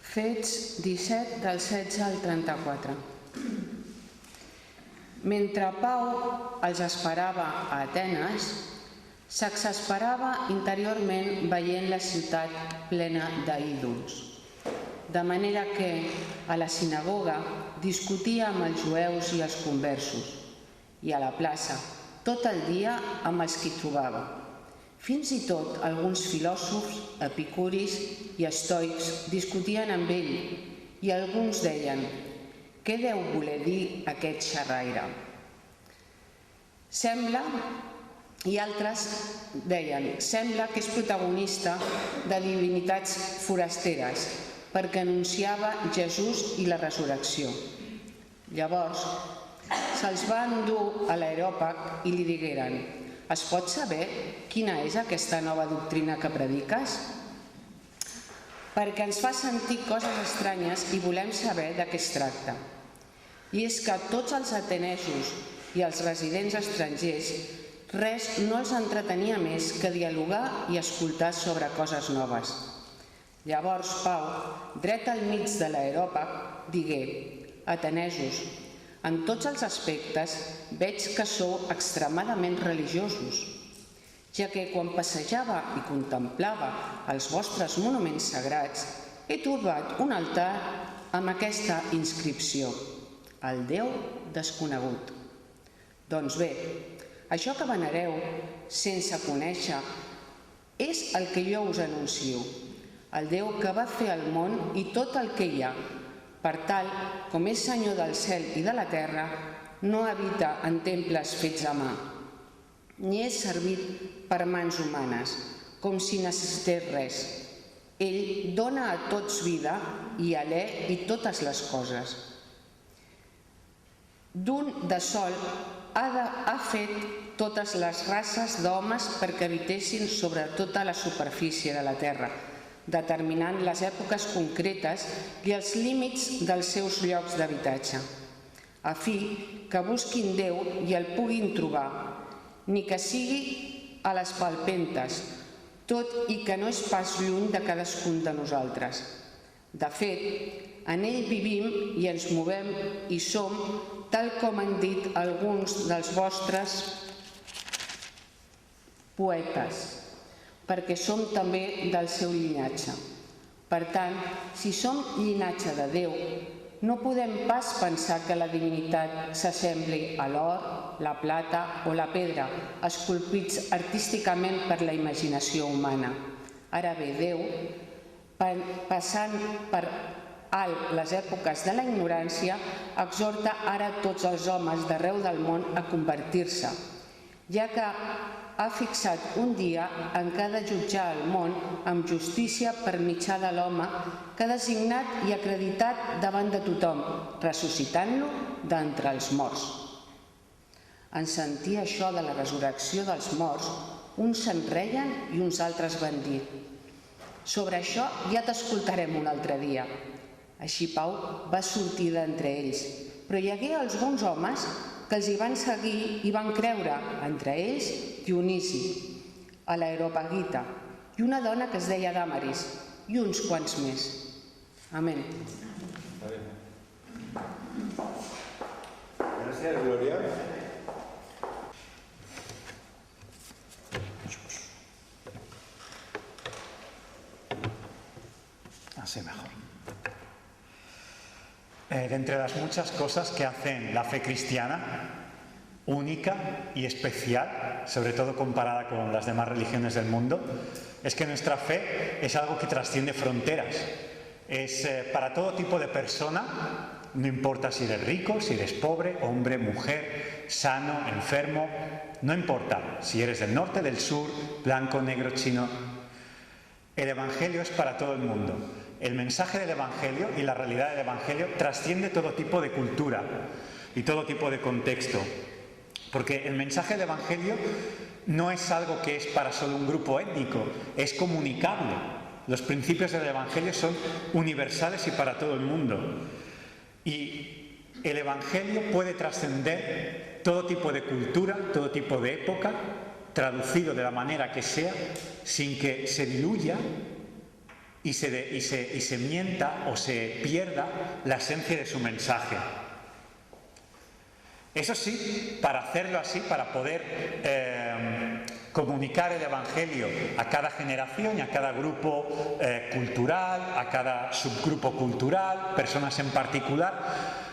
Fets 17 del 16 al 34. Mentre Pau els esperava a Atenes, s'exasperava interiorment veient la ciutat plena d'ídols. De manera que, a la sinagoga, discutia amb els jueus i els conversos, i a la plaça, tot el dia amb els qui trobava. Fins i tot alguns filòsofs, epicuris i estoics discutien amb ell, i alguns deien: «Què deu voler dir aquest xerraire?» I altres deien: «Sembla que és protagonista de divinitats forasteres, perquè anunciava Jesús i la resurrecció». Llavors, se'ls va endur a l'Areòpag i li digueren: «Es pot saber quina és aquesta nova doctrina que prediques? Perquè ens fa sentir coses estranyes i volem saber de què es tracta. I és que tots els atenesos i els residents estrangers res no els entretenia més que dialogar i escoltar sobre coses noves». Llavors Pau, dret al mig de l'Areòpag, digué: «Atenesos, en tots els aspectes veig que sou extremadament religiosos, ja que quan passejava i contemplava els vostres monuments sagrats he trobat un altar amb aquesta inscripció: el Déu desconegut. Doncs bé, això que venereu sense conèixer és el que jo us anuncio, el Déu que va fer el món i tot el que hi ha. Per tal, com és Senyor del cel i de la terra, no habita en temples fets a mà, ni és servit per mans humanes, com si necessités res. Ell dona a tots vida i alè i totes les coses. D'un de sol ha fet totes les races d'homes perquè habitessin sobre tota la superfície de la terra, determinant les èpoques concretes i els límits dels seus llocs d'habitatge, a fi que busquin Déu i el puguin trobar, ni que sigui a les palpentes, tot i que no és pas lluny de cadascun de nosaltres. De fet, en ell vivim i ens movem i som, tal com han dit alguns dels vostres poetes, perquè som també del seu llinatge. Per tant, si som llinatge de Déu, no podem pas pensar que la divinitat s'assembli a l'or, la plata o la pedra, esculpits artísticament per la imaginació humana. Ara bé, Déu, passant per alt les èpoques de la ignorància, exhorta ara tots els homes d'arreu del món a convertir-se, ja que ha fixat un dia en què ha de jutjar el món amb justícia per mitjà de l'home que ha designat i acreditat davant de tothom, ressuscitant-lo d'entre els morts. En sentir això de la resurrecció dels morts, uns se'n reien i uns altres van dir: «Sobre això ja t'escoltarem un altre dia». Així Pau va sortir d'entre ells, però hi hagué alguns homes que els hi van seguir i van creure, entre ells Dionisi, a l'Areopagita, i una dona que es deia Dàmaris, i uns quants més. Amén. Gràcies, Glòria. Así mejor. De entre las muchas cosas que hacen la fe cristiana única y especial, sobre todo comparada con las demás religiones del mundo, es que nuestra fe es algo que trasciende fronteras. Es para todo tipo de persona, no importa si eres rico, si eres pobre, hombre, mujer, sano, enfermo, no importa si eres del norte, del sur, blanco, negro, chino. El Evangelio es para todo el mundo. El mensaje del Evangelio y la realidad del Evangelio trasciende todo tipo de cultura y todo tipo de contexto. Porque el mensaje del Evangelio no es algo que es para solo un grupo étnico, es comunicable. Los principios del Evangelio son universales y para todo el mundo. Y el Evangelio puede trascender todo tipo de cultura, todo tipo de época, traducido de la manera que sea, sin que se diluya y se mienta o se pierda la esencia de su mensaje. Eso sí, para hacerlo así, para poder comunicar el Evangelio a cada generación y a cada grupo cultural, a cada subgrupo cultural, personas en particular,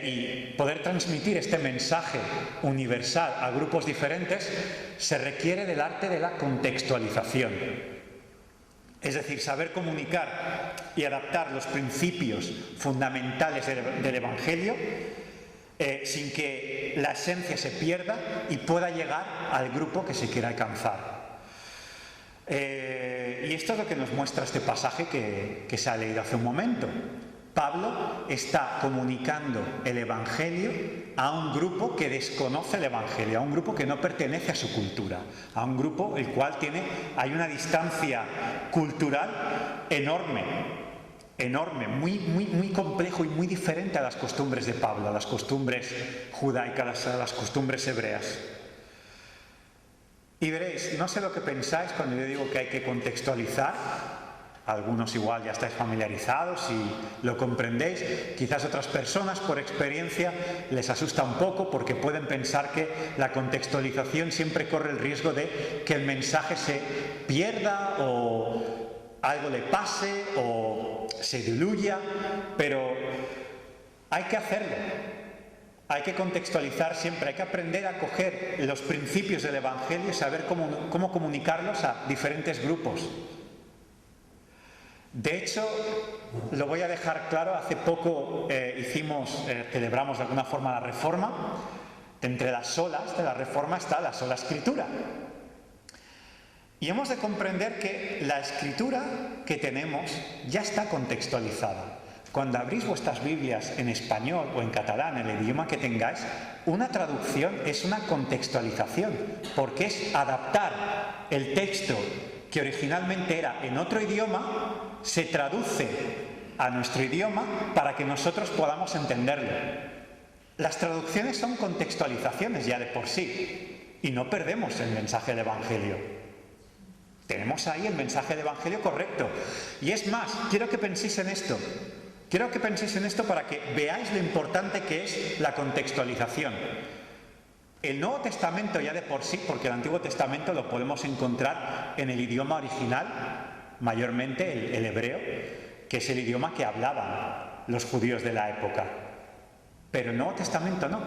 y poder transmitir este mensaje universal a grupos diferentes, se requiere del arte de la contextualización. Es decir, saber comunicar y adaptar los principios fundamentales del Evangelio sin que la esencia se pierda y pueda llegar al grupo que se quiera alcanzar. Y esto es lo que nos muestra este pasaje que se ha leído hace un momento. Pablo está comunicando el Evangelio a un grupo que desconoce el Evangelio, a un grupo que no pertenece a su cultura, a un grupo el cual hay una distancia cultural enorme, muy complejo y muy diferente a las costumbres de Pablo, a las costumbres judaicas, a las costumbres hebreas. Y veréis, no sé lo que pensáis cuando yo digo que hay que contextualizar. Algunos igual ya estáis familiarizados y lo comprendéis. Quizás otras personas, por experiencia, les asusta un poco porque pueden pensar que la contextualización siempre corre el riesgo de que el mensaje se pierda o algo le pase o se diluya, pero hay que hacerlo. Hay que contextualizar siempre, hay que aprender a coger los principios del Evangelio y saber cómo comunicarlos a diferentes grupos. De hecho, lo voy a dejar claro, hace poco celebramos de alguna forma la Reforma. Entre las solas de la Reforma está la sola Escritura. Y hemos de comprender que la Escritura que tenemos ya está contextualizada. Cuando abrís vuestras Biblias en español o en catalán, en el idioma que tengáis, una traducción es una contextualización, porque es adaptar el texto que originalmente era en otro idioma, se traduce a nuestro idioma para que nosotros podamos entenderlo. Las traducciones son contextualizaciones ya de por sí, y no perdemos el mensaje del Evangelio. Tenemos ahí el mensaje del Evangelio correcto. Y es más, quiero que penséis en esto. Quiero que penséis en esto para que veáis lo importante que es la contextualización. El Nuevo Testamento ya de por sí, porque el Antiguo Testamento lo podemos encontrar en el idioma original, mayormente el hebreo, que es el idioma que hablaban los judíos de la época. Pero el Nuevo Testamento no.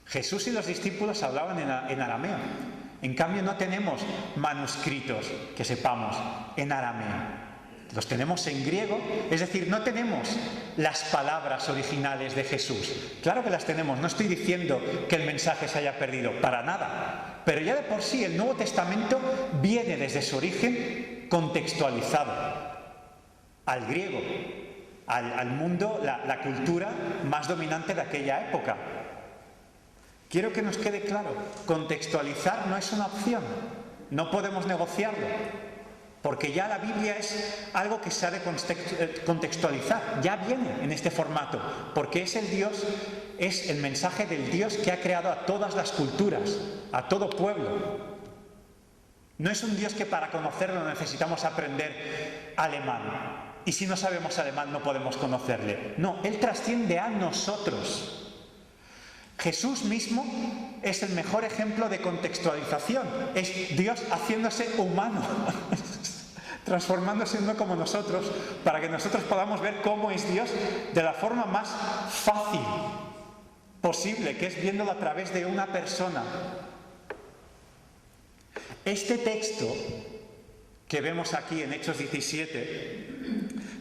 Jesús y los discípulos hablaban en arameo. En cambio no tenemos manuscritos que sepamos en arameo. Los tenemos en griego, es decir, no tenemos las palabras originales de Jesús. Claro que las tenemos, no estoy diciendo que el mensaje se haya perdido, para nada. Pero ya de por sí el Nuevo Testamento viene desde su origen contextualizado al griego, al mundo, la cultura más dominante de aquella época. Quiero que nos quede claro, contextualizar no es una opción, no podemos negociarlo. Porque ya la Biblia es algo que se ha de contextualizar, ya viene en este formato, porque es el mensaje del Dios que ha creado a todas las culturas, a todo pueblo. No es un Dios que para conocerlo necesitamos aprender alemán, y si no sabemos alemán no podemos conocerle. No, Él trasciende a nosotros. Jesús mismo es el mejor ejemplo de contextualización, es Dios haciéndose humano. Transformándose en uno como nosotros, para que nosotros podamos ver cómo es Dios de la forma más fácil posible, que es viéndolo a través de una persona. Este texto que vemos aquí en Hechos 17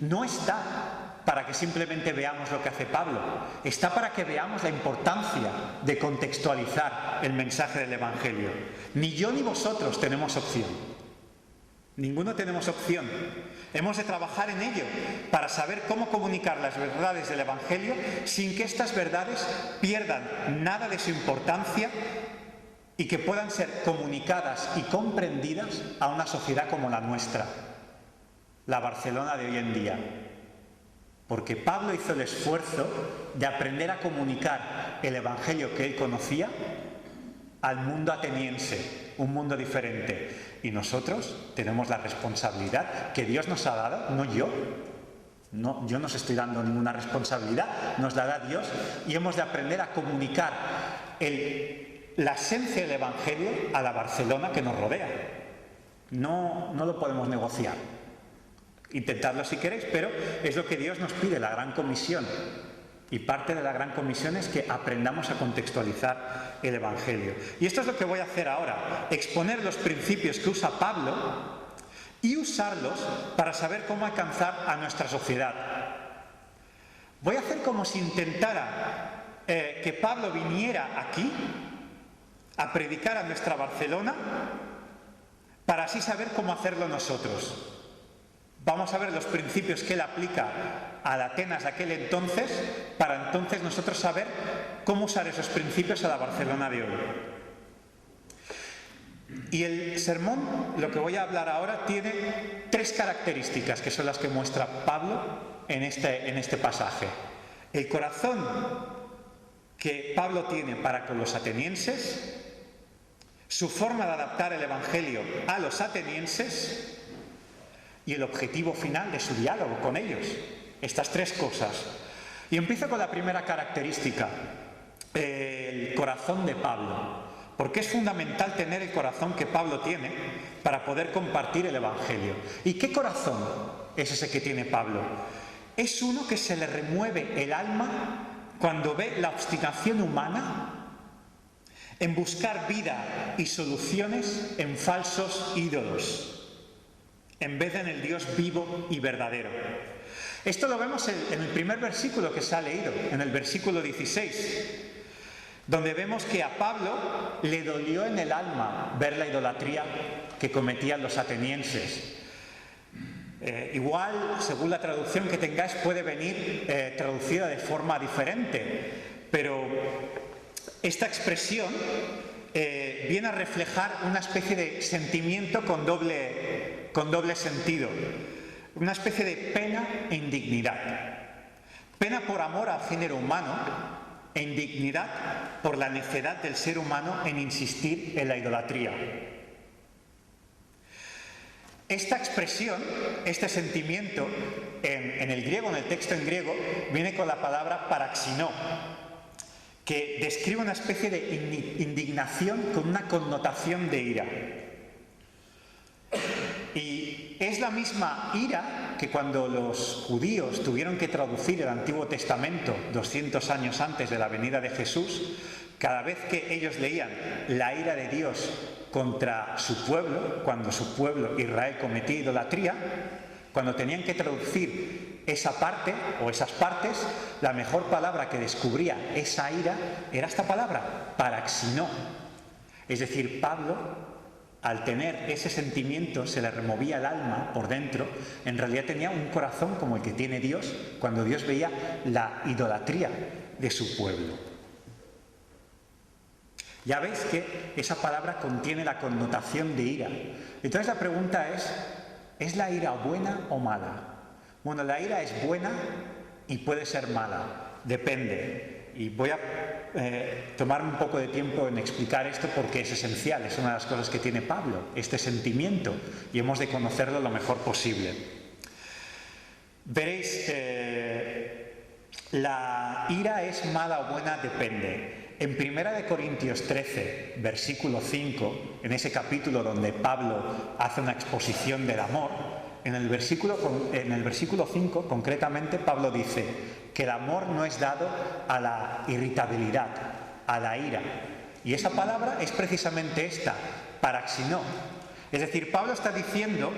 no está para que simplemente veamos lo que hace Pablo, está para que veamos la importancia de contextualizar el mensaje del Evangelio. Ni yo ni vosotros tenemos opción. Ninguno tenemos opción. Hemos de trabajar en ello para saber cómo comunicar las verdades del Evangelio sin que estas verdades pierdan nada de su importancia y que puedan ser comunicadas y comprendidas a una sociedad como la nuestra, la Barcelona de hoy en día. Porque Pablo hizo el esfuerzo de aprender a comunicar el Evangelio que él conocía al mundo ateniense, un mundo diferente. Y nosotros tenemos la responsabilidad que Dios nos ha dado, no yo. No, yo no os estoy dando ninguna responsabilidad, nos la da Dios, y hemos de aprender a comunicar la esencia del Evangelio a la Barcelona que nos rodea. No lo podemos negociar. Intentadlo si queréis, pero es lo que Dios nos pide, la Gran Comisión. Y parte de la Gran Comisión es que aprendamos a contextualizar el Evangelio. Y esto es lo que voy a hacer ahora, exponer los principios que usa Pablo y usarlos para saber cómo alcanzar a nuestra sociedad. Voy a hacer como si intentara que Pablo viniera aquí a predicar a nuestra Barcelona para así saber cómo hacerlo nosotros. Vamos a ver los principios que él aplica a la Atenas de aquel entonces, para entonces nosotros saber cómo usar esos principios a la Barcelona de hoy. Y el sermón, lo que voy a hablar ahora, tiene 3 características que son las que muestra Pablo en este pasaje. El corazón que Pablo tiene para con los atenienses, su forma de adaptar el Evangelio a los atenienses y el objetivo final de su diálogo con ellos. Estas 3 cosas. Y empiezo con la primera característica, el corazón de Pablo. Porque es fundamental tener el corazón que Pablo tiene para poder compartir el Evangelio. ¿Y qué corazón es ese que tiene Pablo? Es uno que se le remueve el alma cuando ve la obstinación humana en buscar vida y soluciones en falsos ídolos, en vez de en el Dios vivo y verdadero. Esto lo vemos en el primer versículo que se ha leído, en el versículo 16. Donde vemos que a Pablo le dolió en el alma ver la idolatría que cometían los atenienses. Igual, según la traducción que tengáis, puede venir traducida de forma diferente, pero esta expresión viene a reflejar una especie de sentimiento con doble sentido, una especie de pena e indignidad. Pena por amor al género humano, e indignidad por la necedad del ser humano en insistir en la idolatría. Esta expresión, este sentimiento, en el griego, en el texto en griego, viene con la palabra paraxinó, que describe una especie de indignación con una connotación de ira. Y es la misma ira que cuando los judíos tuvieron que traducir el Antiguo Testamento 200 años antes de la venida de Jesús, cada vez que ellos leían la ira de Dios contra su pueblo, cuando su pueblo Israel cometía idolatría, cuando tenían que traducir esa parte o esas partes, la mejor palabra que descubría esa ira era esta palabra, paraxinó. Es decir, Pablo, al tener ese sentimiento, se le removía el alma por dentro, en realidad tenía un corazón como el que tiene Dios cuando Dios veía la idolatría de su pueblo. Ya veis que esa palabra contiene la connotación de ira. Entonces la pregunta ¿es la ira buena o mala? Bueno, la ira es buena y puede ser mala, depende. Y voy a tomarme un poco de tiempo en explicar esto porque es esencial, es una de las cosas que tiene Pablo, este sentimiento, y hemos de conocerlo lo mejor posible. Veréis, la ira es mala o buena, depende. En 1 Corintios 13, versículo 5, en ese capítulo donde Pablo hace una exposición del amor, en el versículo 5, concretamente, Pablo dice que el amor no es dado a la irritabilidad, a la ira. Y esa palabra es precisamente esta, paraxinó. Es decir, Pablo está diciendo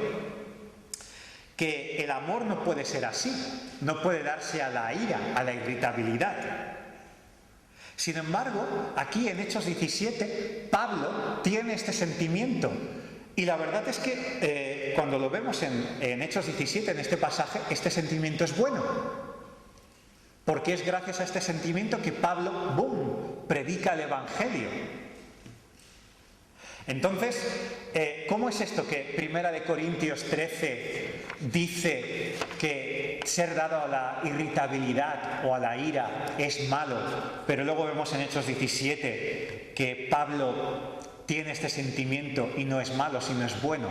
que el amor no puede ser así, no puede darse a la ira, a la irritabilidad. Sin embargo, aquí en Hechos 17, Pablo tiene este sentimiento. Y la verdad es que cuando lo vemos en Hechos 17, en este pasaje, este sentimiento es bueno. Porque es gracias a este sentimiento que Pablo, ¡boom!, predica el Evangelio. Entonces, ¿cómo es esto que 1 Corintios 13 dice que ser dado a la irritabilidad o a la ira es malo, pero luego vemos en Hechos 17 que Pablo tiene este sentimiento y no es malo, sino es bueno.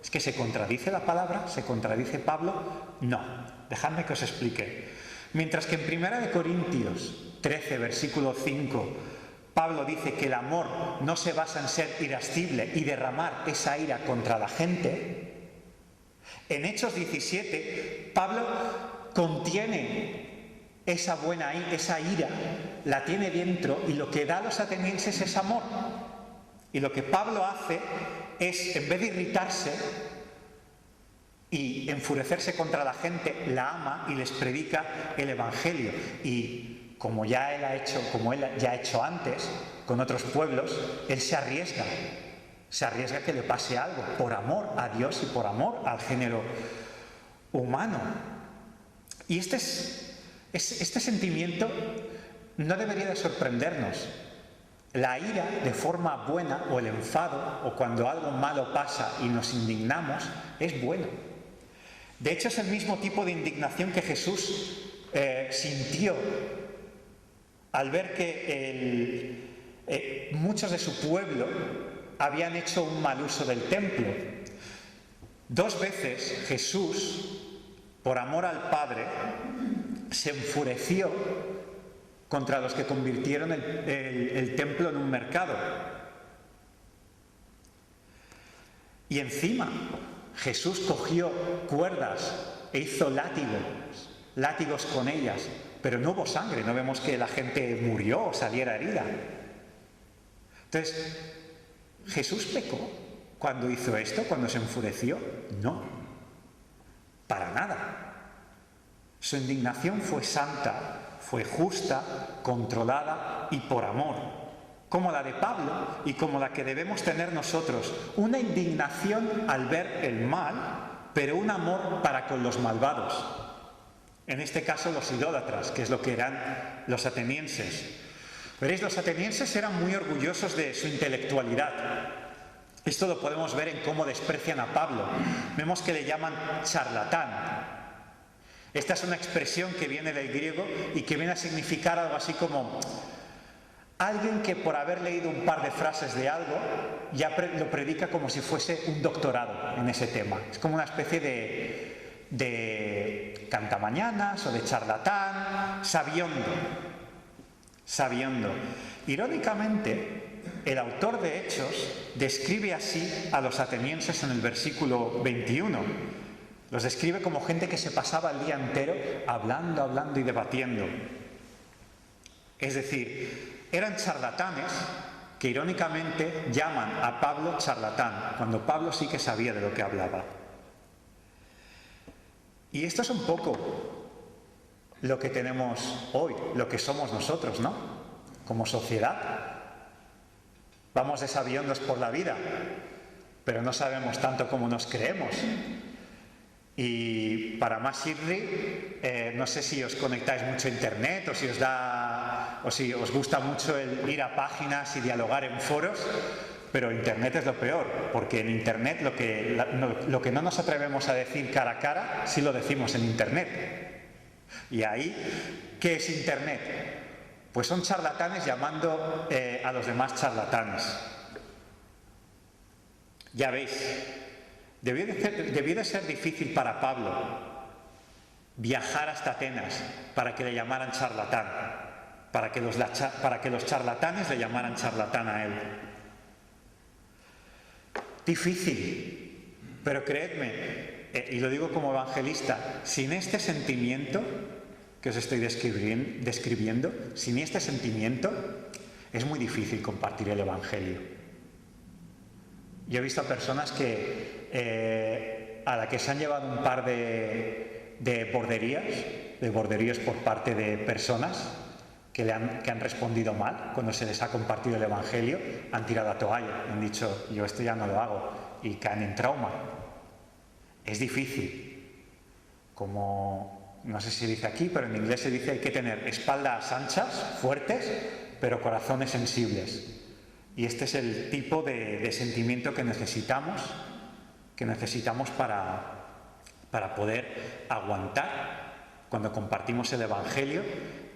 ¿Es que se contradice la palabra? ¿Se contradice Pablo? No. Dejadme que os explique. Mientras que en 1 Corintios 13, versículo 5, Pablo dice que el amor no se basa en ser irascible y derramar esa ira contra la gente, en Hechos 17, Pablo contiene esa ira, la tiene dentro, y lo que da a los atenienses es amor. Y lo que Pablo hace es, en vez de irritarse y enfurecerse contra la gente, la ama y les predica el Evangelio. Y como él ya ha hecho antes con otros pueblos, él se arriesga a que le pase algo, por amor a Dios y por amor al género humano. Y este sentimiento no debería de sorprendernos. La ira de forma buena, o el enfado, o cuando algo malo pasa y nos indignamos, es bueno. De hecho, es el mismo tipo de indignación que Jesús sintió al ver que muchos de su pueblo habían hecho un mal uso del templo. 2 veces Jesús, por amor al Padre, se enfureció contra los que convirtieron el templo en un mercado. Y encima, Jesús cogió cuerdas e hizo látigos con ellas, pero no hubo sangre, no vemos que la gente murió o saliera herida. Entonces, ¿Jesús pecó cuando hizo esto, cuando se enfureció? No, para nada. Su indignación fue santa, fue justa, controlada y por amor, como la de Pablo y como la que debemos tener nosotros. Una indignación al ver el mal, pero un amor para con los malvados. En este caso los idólatras, que es lo que eran los atenienses. Veréis, los atenienses eran muy orgullosos de su intelectualidad. Esto lo podemos ver en cómo desprecian a Pablo. Vemos que le llaman charlatán. Esta es una expresión que viene del griego y que viene a significar algo así como alguien que por haber leído un par de frases de algo ya lo predica como si fuese un doctorado en ese tema. Es como una especie de cantamañanas o de charlatán, sabiondo. Irónicamente, el autor de Hechos describe así a los atenienses en el versículo 21. Los describe como gente que se pasaba el día entero hablando y debatiendo. Es decir, eran charlatanes que irónicamente llaman a Pablo charlatán, cuando Pablo sí que sabía de lo que hablaba. Y esto es un poco lo que tenemos hoy, lo que somos nosotros, ¿no? Como sociedad. Vamos de sabiondos por la vida, pero no sabemos tanto como nos creemos. Y para más irri, no sé si os conectáis mucho a internet o si os gusta mucho el ir a páginas y dialogar en foros, pero internet es lo peor, porque en internet lo que no nos atrevemos a decir cara a cara, sí lo decimos en internet. Y ahí, ¿qué es internet? Pues son charlatanes llamando a los demás charlatanes. Ya veis. Debió de ser difícil para Pablo viajar hasta Atenas para que le llamaran charlatán, para que los charlatanes le llamaran charlatán a él. Difícil, pero creedme, y lo digo como evangelista, sin este sentimiento que os estoy describiendo, sin este sentimiento, es muy difícil compartir el Evangelio. Yo he visto a personas a la que se han llevado un par de borderías por parte de personas que han respondido mal cuando se les ha compartido el Evangelio, han tirado la toalla, han dicho, yo esto ya no lo hago, y caen en trauma. Es difícil. Como, no sé si dice aquí, pero en inglés se dice hay que tener espaldas anchas, fuertes, pero corazones sensibles. Y este es el tipo de sentimiento que necesitamos para poder aguantar cuando compartimos el Evangelio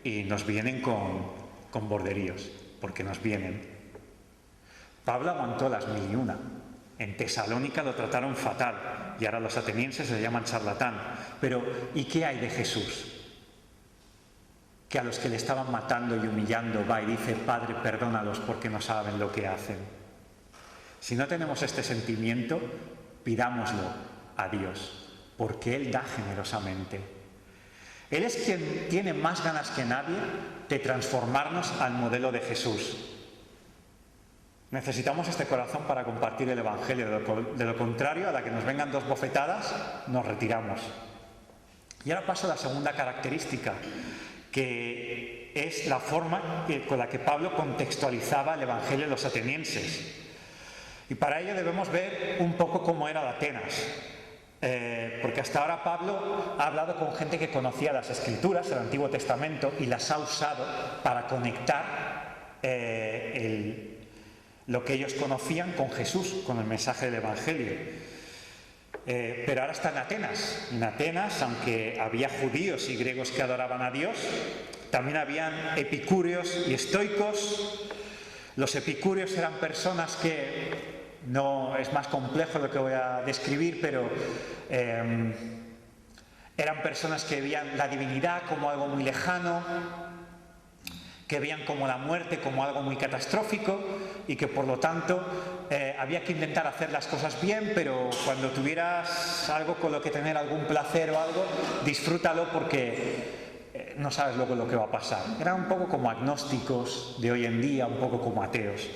y nos vienen con borderíos, porque nos vienen. Pablo aguantó las 1001. En Tesalónica lo trataron fatal y ahora los atenienses le llaman charlatán. Pero ¿y qué hay de Jesús? Que a los que le estaban matando y humillando va y dice: Padre, perdónalos porque no saben lo que hacen. Si no tenemos este sentimiento, pidámoslo a Dios, porque Él da generosamente. Él es quien tiene más ganas que nadie de transformarnos al modelo de Jesús. Necesitamos este corazón para compartir el Evangelio. De lo contrario, a la que nos vengan 2 bofetadas, nos retiramos. Y ahora paso a la segunda característica, que es la forma con la que Pablo contextualizaba el Evangelio de los atenienses. Y para ello debemos ver un poco cómo era de Atenas. Porque hasta ahora Pablo ha hablado con gente que conocía las Escrituras, el Antiguo Testamento, y las ha usado para conectar lo que ellos conocían con Jesús, con el mensaje del Evangelio. Pero ahora está en Atenas. En Atenas, aunque había judíos y griegos que adoraban a Dios, también habían epicúreos y estoicos. Los epicúreos eran personas que, no es más complejo lo que voy a describir, pero eran personas que veían la divinidad como algo muy lejano, que veían como la muerte como algo muy catastrófico y que por lo tanto había que intentar hacer las cosas bien, pero cuando tuvieras algo con lo que tener algún placer o algo, disfrútalo porque no sabes luego lo que va a pasar. Eran un poco como agnósticos de hoy en día, un poco como ateos.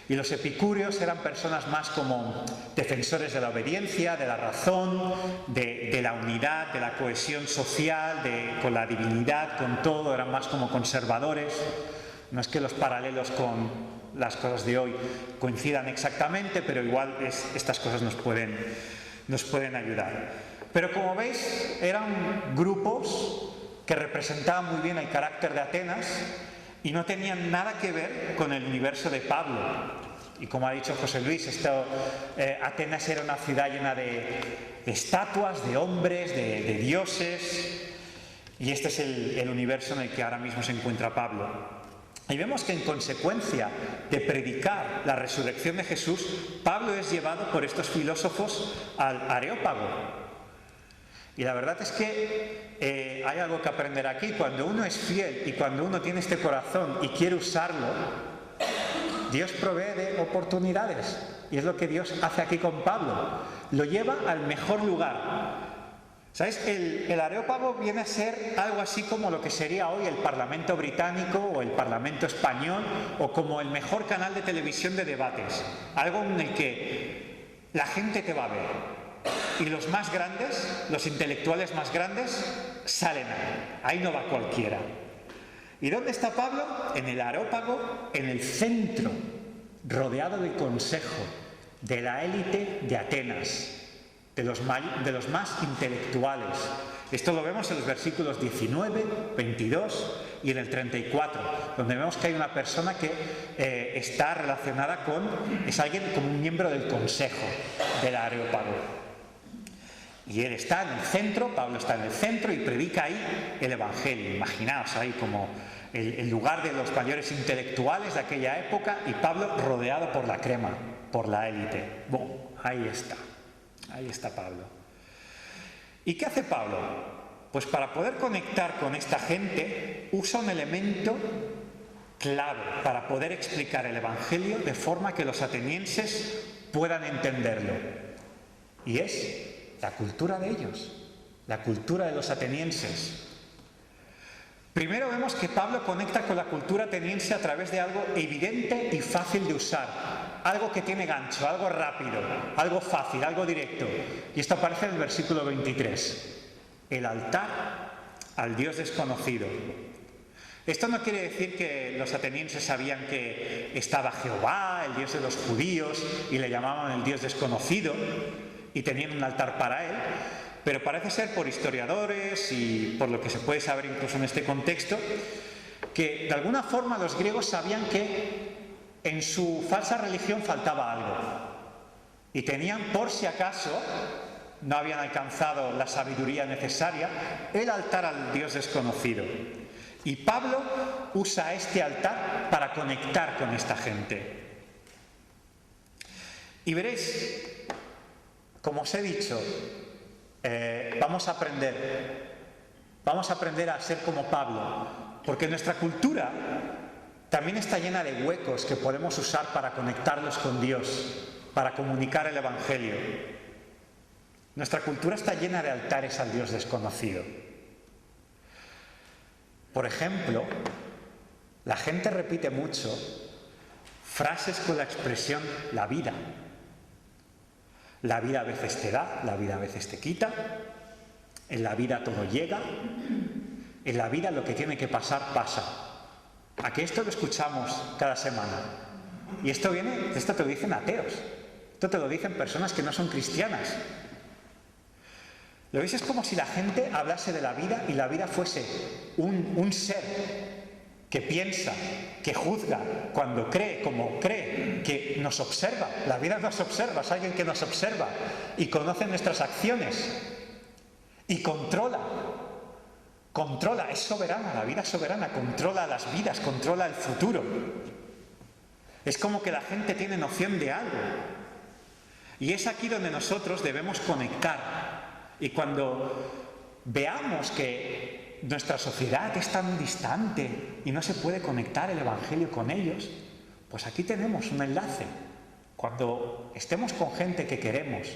Y los epicúreos eran personas más como defensores de la obediencia, de la razón, de la unidad, de la cohesión social, con la divinidad, con todo. Eran más como conservadores. No es que los paralelos con las cosas de hoy coincidan exactamente, pero igual estas cosas nos pueden ayudar. Pero como veis, eran grupos que representaban muy bien el carácter de Atenas y no tenían nada que ver con el universo de Pablo. Y como ha dicho José Luis, Atenas era una ciudad llena de estatuas, de hombres, de dioses, y este es el universo en el que ahora mismo se encuentra Pablo. Y vemos que en consecuencia de predicar la resurrección de Jesús, Pablo es llevado por estos filósofos al Areópago. Y la verdad es que hay algo que aprender aquí. Cuando uno es fiel y cuando uno tiene este corazón y quiere usarlo, Dios provee de oportunidades. Y es lo que Dios hace aquí con Pablo. Lo lleva al mejor lugar. ¿Sabéis? El Areópago viene a ser algo así como lo que sería hoy el Parlamento británico o el Parlamento español, o como el mejor canal de televisión de debates. Algo en el que la gente te va a ver. Y los más grandes, los intelectuales más grandes, salen ahí. Ahí no va cualquiera. ¿Y dónde está Pablo? En el Areópago, en el centro, rodeado del consejo, de la élite de Atenas, de los más intelectuales. Esto lo vemos en los versículos 19, 22 y en el 34, donde vemos que hay una persona que está relacionada es alguien como un miembro del consejo del Areópago. Y él está en el centro, Pablo está en el centro y predica ahí el Evangelio. Imaginaos ahí como el lugar de los mayores intelectuales de aquella época y Pablo rodeado por la crema, por la élite. Bueno, ahí está Pablo. ¿Y qué hace Pablo? Pues para poder conectar con esta gente usa un elemento clave para poder explicar el Evangelio de forma que los atenienses puedan entenderlo. Y es la cultura de ellos, la cultura de los atenienses. Primero vemos que Pablo conecta con la cultura ateniense a través de algo evidente y fácil de usar, algo que tiene gancho, algo rápido, algo fácil, algo directo. Y esto aparece en el versículo 23. El altar al Dios desconocido. Esto no quiere decir que los atenienses sabían que estaba Jehová, el Dios de los judíos, y le llamaban el Dios desconocido, y tenían un altar para él, pero parece ser por historiadores y por lo que se puede saber incluso en este contexto, que de alguna forma los griegos sabían que en su falsa religión faltaba algo y tenían por si acaso no habían alcanzado la sabiduría necesaria, el altar al Dios desconocido. Y Pablo usa este altar para conectar con esta gente. Y veréis, como os he dicho, vamos a aprender a ser como Pablo, porque nuestra cultura también está llena de huecos que podemos usar para conectarlos con Dios, para comunicar el Evangelio. Nuestra cultura está llena de altares al Dios desconocido. Por ejemplo, la gente repite mucho frases con la expresión la vida. La vida a veces te da, la vida a veces te quita, en la vida todo llega, en la vida lo que tiene que pasar, pasa. ¿A que esto lo escuchamos cada semana? Y esto te lo dicen ateos, esto te lo dicen personas que no son cristianas. ¿Lo veis? Es como si la gente hablase de la vida y la vida fuese un ser que piensa, que juzga, cuando cree, como cree, que nos observa. La vida nos observa, es alguien que nos observa y conoce nuestras acciones y controla, es soberana, la vida es soberana, controla las vidas, controla el futuro. Es como que la gente tiene noción de algo. Y es aquí donde nosotros debemos conectar. Y cuando veamos que nuestra sociedad es tan distante y no se puede conectar el Evangelio con ellos, pues aquí tenemos un enlace. Cuando estemos con gente que queremos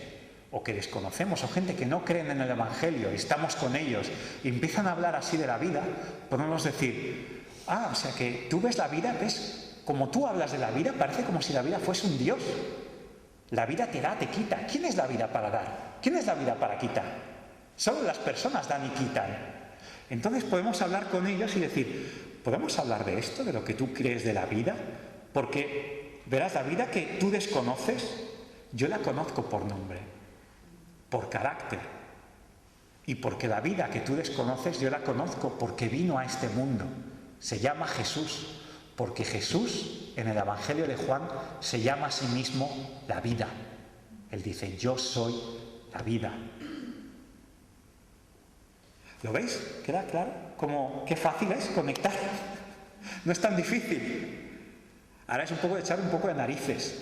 o que desconocemos o gente que no creen en el Evangelio y estamos con ellos y empiezan a hablar así de la vida, podemos decir, o sea que tú ves la vida, ves como tú hablas de la vida, parece como si la vida fuese un Dios. La vida te da, te quita. ¿Quién es la vida para dar? ¿Quién es la vida para quitar? Solo las personas dan y quitan. Entonces podemos hablar con ellos y decir, ¿podemos hablar de esto, de lo que tú crees de la vida? Porque, verás, la vida que tú desconoces, yo la conozco por nombre, por carácter. Y porque la vida que tú desconoces, yo la conozco porque vino a este mundo. Se llama Jesús. Porque Jesús, en el Evangelio de Juan, se llama a sí mismo la vida. Él dice, yo soy la vida. ¿Lo veis? ¿Queda claro? Como qué fácil es conectar. No es tan difícil. Ahora es un poco de echar un poco de narices.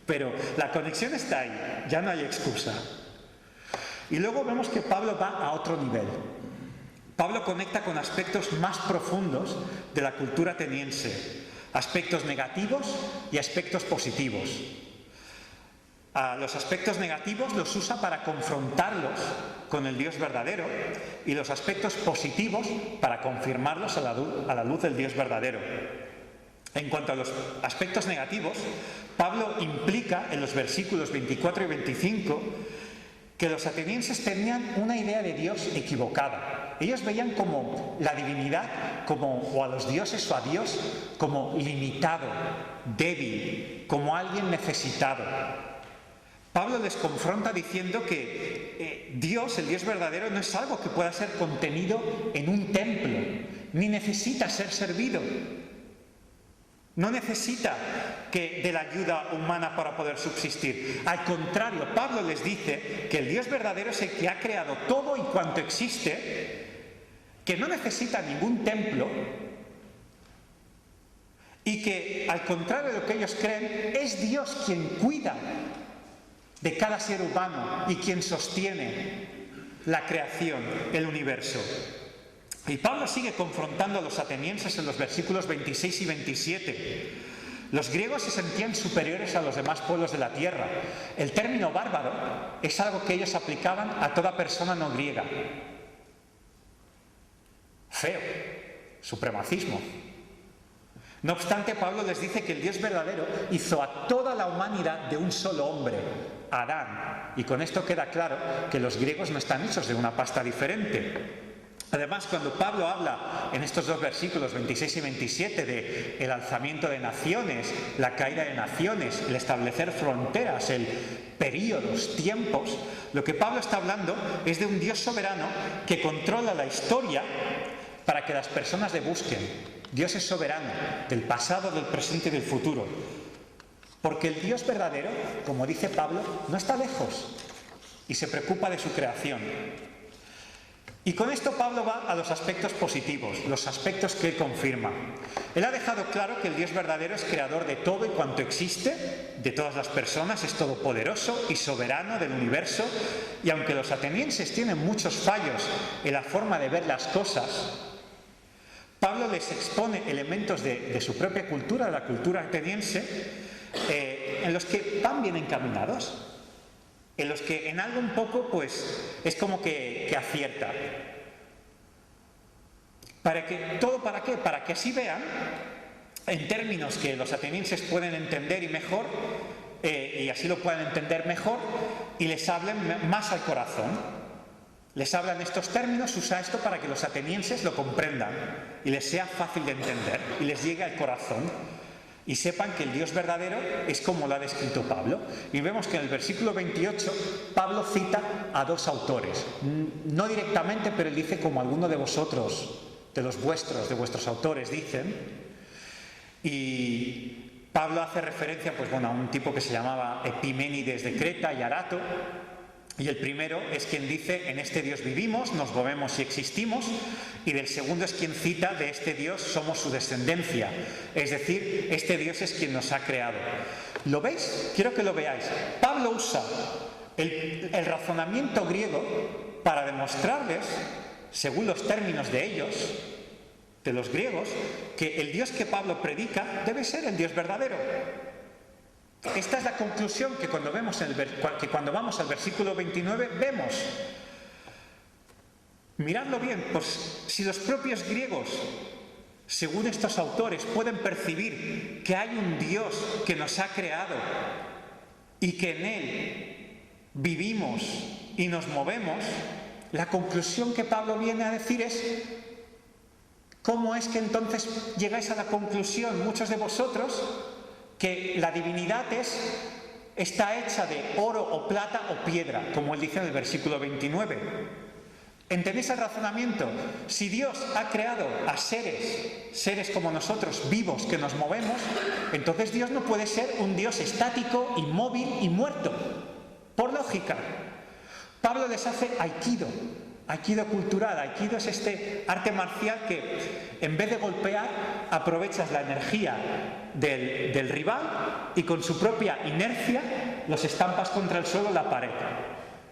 Pero la conexión está ahí. Ya no hay excusa. Y luego vemos que Pablo va a otro nivel. Pablo conecta con aspectos más profundos de la cultura ateniense, aspectos negativos y aspectos positivos. Los aspectos negativos los usa para confrontarlos con el Dios verdadero y los aspectos positivos para confirmarlos a la luz del Dios verdadero. En cuanto a los aspectos negativos, Pablo implica en los versículos 24 y 25 que los atenienses tenían una idea de Dios equivocada. Ellos veían como la divinidad, o a los dioses o a Dios, como limitado, débil, como alguien necesitado. Pablo les confronta diciendo que Dios, el Dios verdadero, no es algo que pueda ser contenido en un templo, ni necesita ser servido. No necesita de la ayuda humana para poder subsistir. Al contrario, Pablo les dice que el Dios verdadero es el que ha creado todo y cuanto existe, que no necesita ningún templo y que, al contrario de lo que ellos creen, es Dios quien cuida de cada ser humano y quien sostiene la creación, el universo. Y Pablo sigue confrontando a los atenienses en los versículos 26 y 27. Los griegos se sentían superiores a los demás pueblos de la tierra. El término bárbaro es algo que ellos aplicaban a toda persona no griega. Feo, supremacismo. No obstante, Pablo les dice que el Dios verdadero hizo a toda la humanidad de un solo hombre, Adán. Y con esto queda claro que los griegos no están hechos de una pasta diferente. Además, cuando Pablo habla en estos dos versículos 26 y 27 de el alzamiento de naciones, la caída de naciones, el establecer fronteras, el períodos, tiempos, lo que Pablo está hablando es de un Dios soberano que controla la historia para que las personas le busquen. Dios es soberano del pasado, del presente y del futuro. Porque el Dios verdadero, como dice Pablo, no está lejos. y se preocupa de su creación. Y con esto Pablo va a los aspectos positivos, los aspectos que él confirma. Él ha dejado claro que el Dios verdadero es creador de todo y cuanto existe, de todas las personas, es todopoderoso y soberano del universo, y aunque los atenienses tienen muchos fallos en la forma de ver las cosas, Pablo les expone elementos de su propia cultura, de la cultura ateniense, en los que van bien encaminados, en los que en algo un poco pues es como que acierta. ¿Para qué? ¿Todo para qué? Para que así vean, en términos que los atenienses pueden entender y así lo puedan entender mejor, y les hablen más al corazón. Les hablan estos términos, usa esto para que los atenienses lo comprendan y les sea fácil de entender y les llegue al corazón. Y sepan que el Dios verdadero es como lo ha descrito Pablo. Y vemos que en el versículo 28 Pablo cita a dos autores. No directamente, pero él dice como alguno de vosotros, de vuestros autores dicen. Y Pablo hace referencia a un tipo que se llamaba Epiménides de Creta y Arato. Y el primero es quien dice, en este Dios vivimos, nos movemos y existimos, y del segundo es quien cita, de este Dios somos su descendencia, es decir, este Dios es quien nos ha creado. ¿Lo veis? Quiero que lo veáis. Pablo usa el razonamiento griego para demostrarles, según los términos de ellos, de los griegos, que el Dios que Pablo predica debe ser el Dios verdadero. Esta es la conclusión que cuando vamos al versículo 29 vemos. Miradlo bien, pues si los propios griegos, según estos autores, pueden percibir que hay un Dios que nos ha creado y que en Él vivimos y nos movemos, la conclusión que Pablo viene a decir es: ¿cómo es que entonces llegáis a la conclusión, muchos de vosotros, que la divinidad está hecha de oro o plata o piedra, como él dice en el versículo 29? ¿Entendéis el razonamiento? Si Dios ha creado a seres como nosotros, vivos, que nos movemos, entonces Dios no puede ser un Dios estático, inmóvil y muerto, por lógica. Pablo les hace aikido cultural. Aikido es este arte marcial que, en vez de golpear, aprovechas la energía del rival y con su propia inercia los estampas contra el suelo, la pared.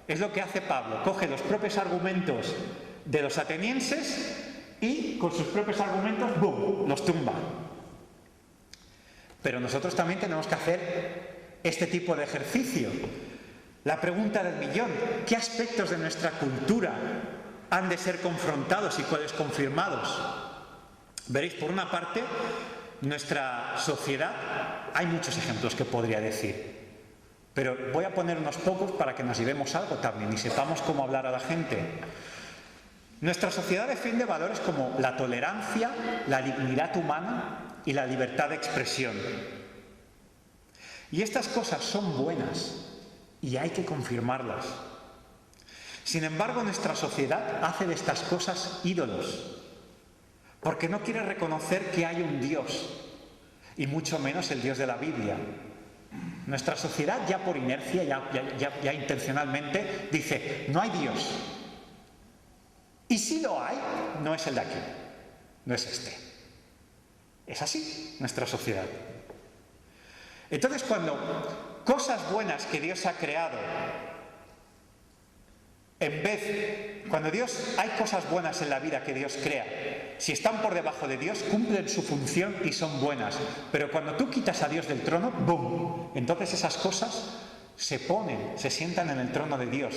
Es lo que hace Pablo, coge los propios argumentos de los atenienses y con sus propios argumentos, ¡bum!, los tumba. Pero nosotros también tenemos que hacer este tipo de ejercicio. La pregunta del millón: ¿qué aspectos de nuestra cultura han de ser confrontados y cuáles confirmados? Veréis, por una parte, nuestra sociedad, hay muchos ejemplos que podría decir, pero voy a poner unos pocos para que nos llevemos algo también y sepamos cómo hablar a la gente. Nuestra sociedad defiende valores como la tolerancia, la dignidad humana y la libertad de expresión. Y estas cosas son buenas y hay que confirmarlas. Sin embargo, nuestra sociedad hace de estas cosas ídolos, porque no quiere reconocer que hay un Dios, y mucho menos el Dios de la Biblia. Nuestra sociedad, ya por inercia, ya intencionalmente, dice: no hay Dios. Y si lo hay, no es el de aquí, no es este. Es así nuestra sociedad. Entonces, cuando cosas buenas que Dios ha creado, cuando hay cosas buenas en la vida que Dios crea, si están por debajo de Dios, cumplen su función y son buenas. Pero cuando tú quitas a Dios del trono, ¡bum!, entonces esas cosas se sientan en el trono de Dios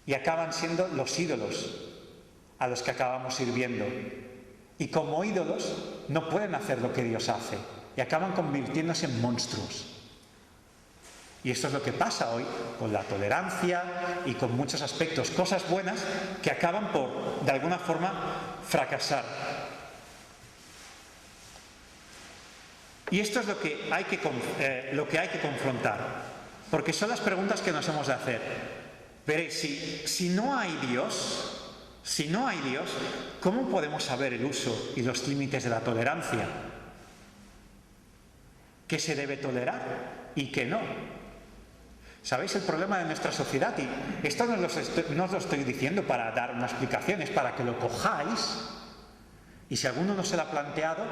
y acaban siendo los ídolos a los que acabamos sirviendo. Y como ídolos no pueden hacer lo que Dios hace y acaban convirtiéndose en monstruos. Y esto es lo que pasa hoy con la tolerancia y con muchos aspectos, cosas buenas que acaban por, de alguna forma, fracasar. Y esto es lo que hay que confrontar, porque son las preguntas que nos hemos de hacer. Veréis, si no hay Dios, ¿cómo podemos saber el uso y los límites de la tolerancia? ¿Qué se debe tolerar y qué no? ¿Sabéis el problema de nuestra sociedad? Y esto no os lo estoy diciendo para dar una explicación, es para que lo cojáis. Y si alguno no se lo ha planteado,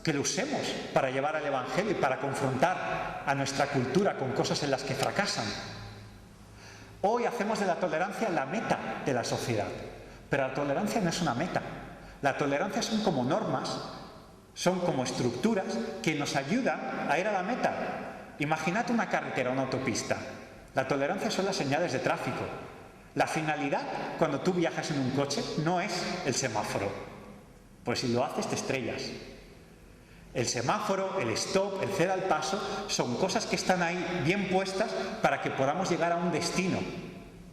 que lo usemos para llevar al Evangelio y para confrontar a nuestra cultura con cosas en las que fracasan. Hoy hacemos de la tolerancia la meta de la sociedad, pero la tolerancia no es una meta. La tolerancia son como normas, son como estructuras que nos ayudan a ir a la meta. Imaginad una carretera, una autopista. La tolerancia son las señales de tráfico. La finalidad, cuando tú viajas en un coche, no es el semáforo. Pues si lo haces, te estrellas. El semáforo, el stop, el ceda al paso, son cosas que están ahí bien puestas para que podamos llegar a un destino.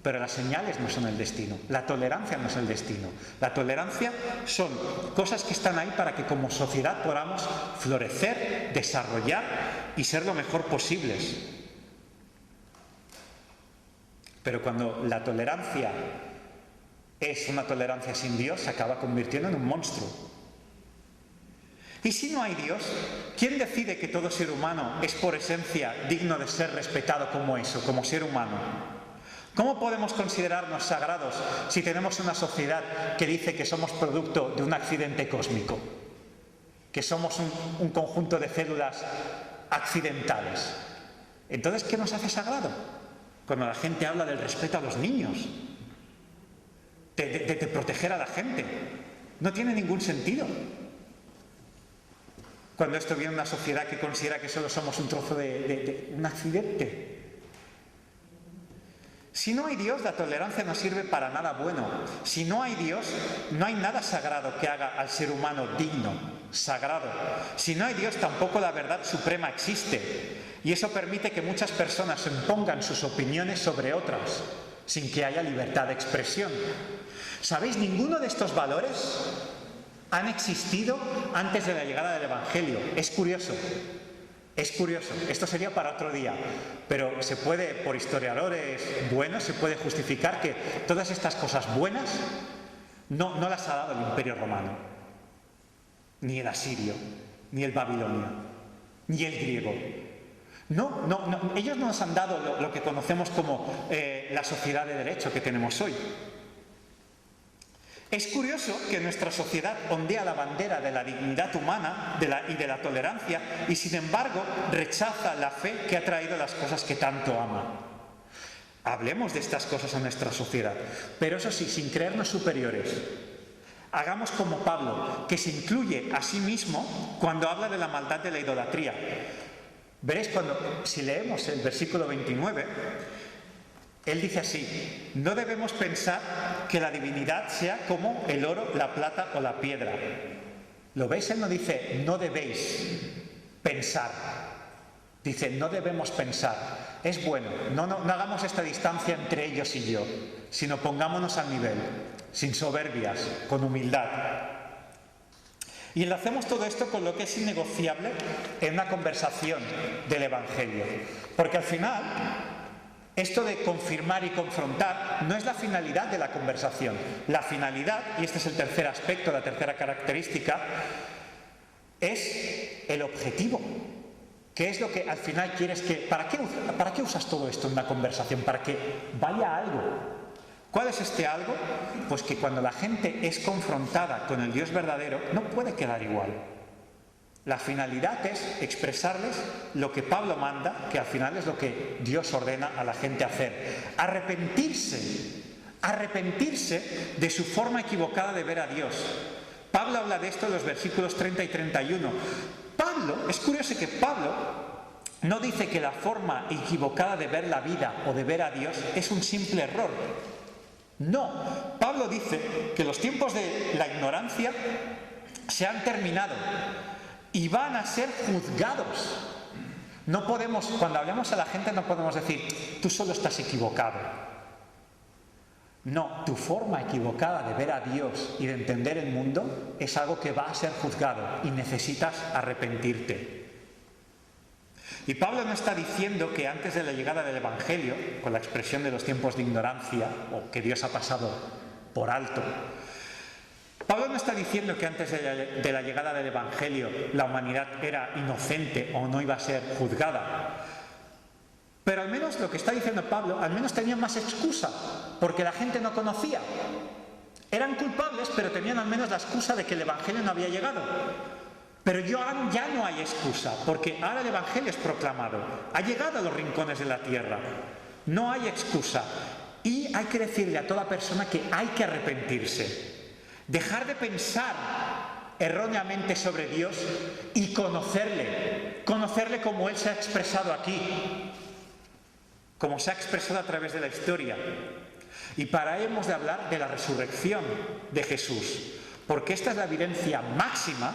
Pero las señales no son el destino. La tolerancia no es el destino. La tolerancia son cosas que están ahí para que como sociedad podamos florecer, desarrollar y ser lo mejor posibles. Pero cuando la tolerancia es una tolerancia sin Dios, se acaba convirtiendo en un monstruo. Y si no hay Dios, ¿quién decide que todo ser humano es por esencia digno de ser respetado como eso, como ser humano? ¿Cómo podemos considerarnos sagrados si tenemos una sociedad que dice que somos producto de un accidente cósmico? Que somos un conjunto de células accidentales. Entonces, ¿qué nos hace sagrado? Cuando la gente habla del respeto a los niños, de proteger a la gente, no tiene ningún sentido. Cuando esto viene de una sociedad que considera que solo somos un trozo de un accidente. Si no hay Dios, la tolerancia no sirve para nada bueno. Si no hay Dios, no hay nada sagrado que haga al ser humano digno, sagrado. Si no hay Dios, tampoco la verdad suprema existe. Y eso permite que muchas personas impongan sus opiniones sobre otras, sin que haya libertad de expresión. ¿Sabéis? Ninguno de estos valores han existido antes de la llegada del Evangelio. Es curioso. Es curioso, esto sería para otro día, pero se puede, por historiadores buenos, se puede justificar que todas estas cosas buenas no las ha dado el Imperio Romano, ni el asirio, ni el babilonio, ni el griego. No, ellos no nos han dado lo que conocemos como la sociedad de derecho que tenemos hoy. Es curioso que nuestra sociedad ondea la bandera de la dignidad humana y de la tolerancia y, sin embargo, rechaza la fe que ha traído las cosas que tanto ama. Hablemos de estas cosas en nuestra sociedad, pero eso sí, sin creernos superiores. Hagamos como Pablo, que se incluye a sí mismo cuando habla de la maldad de la idolatría. Veréis, si leemos el versículo 29... él dice así: no debemos pensar que la divinidad sea como el oro, la plata o la piedra. ¿Lo veis? Él no dice no debéis pensar. Dice no debemos pensar. Es bueno, no hagamos esta distancia entre ellos y yo, sino pongámonos al nivel, sin soberbias, con humildad. Y enlacemos todo esto con lo que es innegociable en una conversación del Evangelio. Porque al final, esto de confirmar y confrontar no es la finalidad de la conversación. La finalidad, y este es el tercer aspecto, la tercera característica, es el objetivo. ¿Qué es lo que al final quieres que... ¿Para qué usas todo esto en una conversación? Para que vaya algo. ¿Cuál es este algo? Pues que cuando la gente es confrontada con el Dios verdadero, no puede quedar igual. La finalidad es expresarles lo que Pablo manda, que al final es lo que Dios ordena a la gente hacer. Arrepentirse de su forma equivocada de ver a Dios. Pablo habla de esto en los versículos 30 y 31. Es curioso que Pablo no dice que la forma equivocada de ver la vida o de ver a Dios es un simple error. No, Pablo dice que los tiempos de la ignorancia se han terminado y van a ser juzgados. No podemos, cuando hablemos a la gente, no podemos decir, tú solo estás equivocado. No, tu forma equivocada de ver a Dios y de entender el mundo es algo que va a ser juzgado y necesitas arrepentirte. Y Pablo no está diciendo que antes de la llegada del Evangelio, con la expresión de los tiempos de ignorancia, o que Dios ha pasado por alto, Pablo no está diciendo que antes de la llegada del Evangelio la humanidad era inocente o no iba a ser juzgada. Pero al menos lo que está diciendo Pablo, al menos tenían más excusa, porque la gente no conocía. Eran culpables, pero tenían al menos la excusa de que el Evangelio no había llegado. Pero ya no hay excusa, porque ahora el Evangelio es proclamado, ha llegado a los rincones de la tierra. No hay excusa. Y hay que decirle a toda persona que hay que arrepentirse. Dejar de pensar erróneamente sobre Dios y conocerle como Él se ha expresado aquí, como se ha expresado a través de la historia. Y para ello hemos de hablar de la resurrección de Jesús, porque esta es la evidencia máxima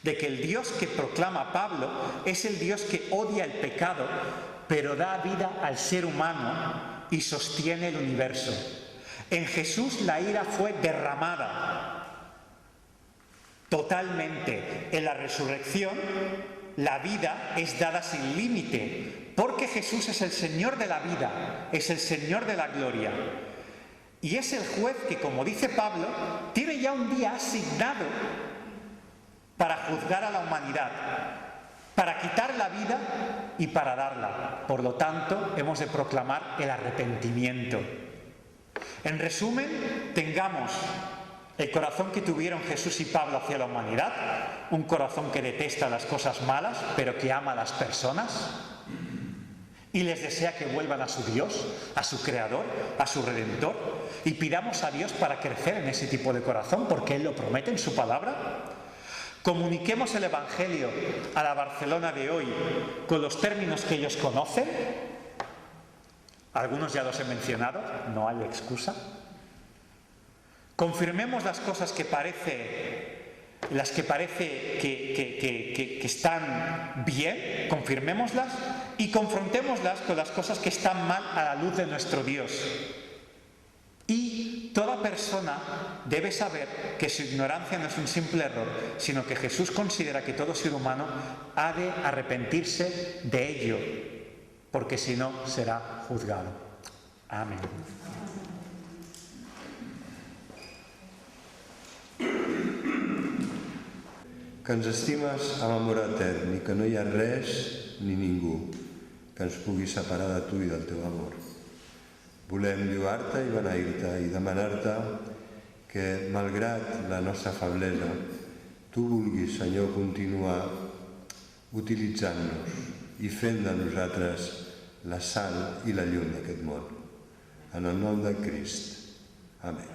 de que el Dios que proclama Pablo es el Dios que odia el pecado, pero da vida al ser humano y sostiene el universo. En Jesús la ira fue derramada totalmente. En la resurrección la vida es dada sin límite, porque Jesús es el Señor de la vida, es el Señor de la gloria. Y es el juez que, como dice Pablo, tiene ya un día asignado para juzgar a la humanidad, para quitar la vida y para darla. Por lo tanto, hemos de proclamar el arrepentimiento. En resumen, tengamos el corazón que tuvieron Jesús y Pablo hacia la humanidad, un corazón que detesta las cosas malas, pero que ama a las personas y les desea que vuelvan a su Dios, a su Creador, a su Redentor, y pidamos a Dios para crecer en ese tipo de corazón, porque Él lo promete en su palabra. Comuniquemos el Evangelio a la Barcelona de hoy con los términos que ellos conocen. Algunos ya los he mencionado, no hay excusa. Confirmemos las cosas que parece que están bien, confirmémoslas y confrontémoslas con las cosas que están mal a la luz de nuestro Dios. Y toda persona debe saber que su ignorancia no es un simple error, sino que Jesús considera que todo ser humano ha de arrepentirse de ello, porque si no será juzgado. Amén. Que ens estimes amb amor etern i que no hi ha res ni ningú que ens pugui separar de tu i del teu amor. Volem lloar-te i beneir-te i demanar-te que, malgrat la nostra feblesa, tu vulguis, Senyor, continuar utilitzant-nos i fent de nosaltres la sal i la llum d'aquest món. En el nom de Crist. Amén.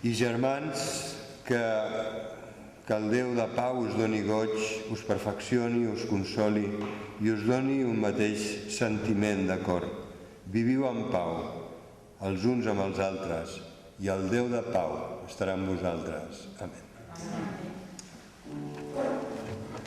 I germans, que el Déu de pau us doni goig, us perfeccioni, us consoli i us doni un mateix sentiment de cor. Viviu en pau, els uns amb els altres, i el Déu de pau estarà amb vosaltres. Amén.